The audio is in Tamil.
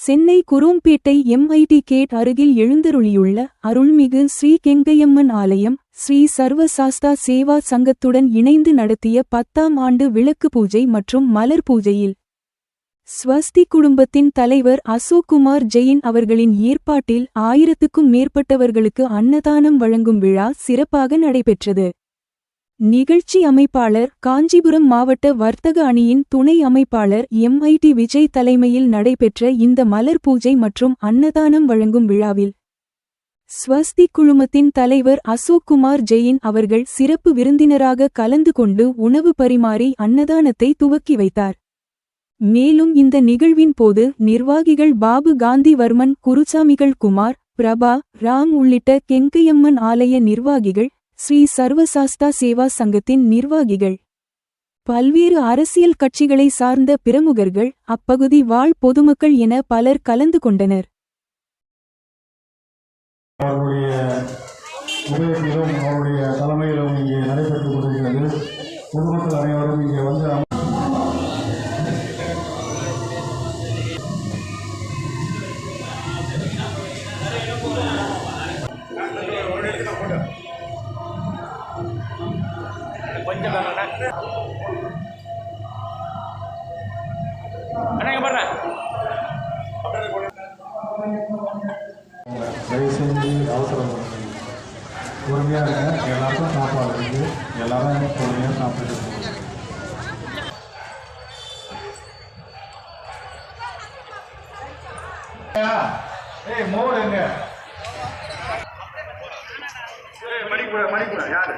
சென்னை குரோம்பேட்டை MIT கேட் அருகில் எழுந்தருளியுள்ள அருள்மிகு ஸ்ரீ கெங்கையம்மன் ஆலயம் ஸ்ரீ சர்வசாஸ்தா சேவா சங்கத்துடன் இணைந்து நடத்திய 10ஆம் ஆண்டு விளக்கு பூஜை மற்றும் மலர் பூஜையில் ஸ்வஸ்தி குடும்பத்தின் தலைவர் அசோக் குமார் ஜெயின் அவர்களின் ஏற்பாட்டில் 1000க்கும் மேற்பட்டவர்களுக்கு அன்னதானம் வழங்கும் விழா சிறப்பாக நடைபெற்றது. நிகழ்ச்சி அமைப்பாளர் காஞ்சிபுரம் மாவட்ட வர்த்தக அணியின் துணை அமைப்பாளர் MIT விஜய் தலைமையில் நடைபெற்ற இந்த மலர் பூஜை மற்றும் அன்னதானம் வழங்கும் விழாவில் ஸ்வஸ்தி குழுமத்தின் தலைவர் அசோக் குமார் ஜெயின் அவர்கள் சிறப்பு விருந்தினராக கலந்து கொண்டு உணவு பரிமாறி அன்னதானத்தை துவக்கி வைத்தார். மேலும் இந்த நிகழ்வின் போது நிர்வாகிகள் பாபு காந்தி வர்மன், குருசாமிகள் குமார், பிரபா, ராம் உள்ளிட்ட கெங்கையம்மன் ஆலய நிர்வாகிகள், ஸ்ரீ சர்வசாஸ்தா சேவா சங்கத்தின் நிர்வாகிகள், பல்வேறு அரசியல் கட்சிகளை சார்ந்த பிரமுகர்கள், அப்பகுதி வாழ் பொதுமக்கள் என பலர் கலந்து கொண்டனர். தலைமையிலும் இங்கே நடைபெற்றுக் கொண்டிருக்கிறது. பொதுமக்கள் அனைவரும் இங்கே வந்து தயவு செஞ்சு அவசரம் பொறுமையாக இருங்க. எல்லாருக்கும் சாப்பாடு இருக்குது. எல்லாரும் பொறுமையாக சாப்பிட்டு மோர் எங்க மணிக்கூட யாரு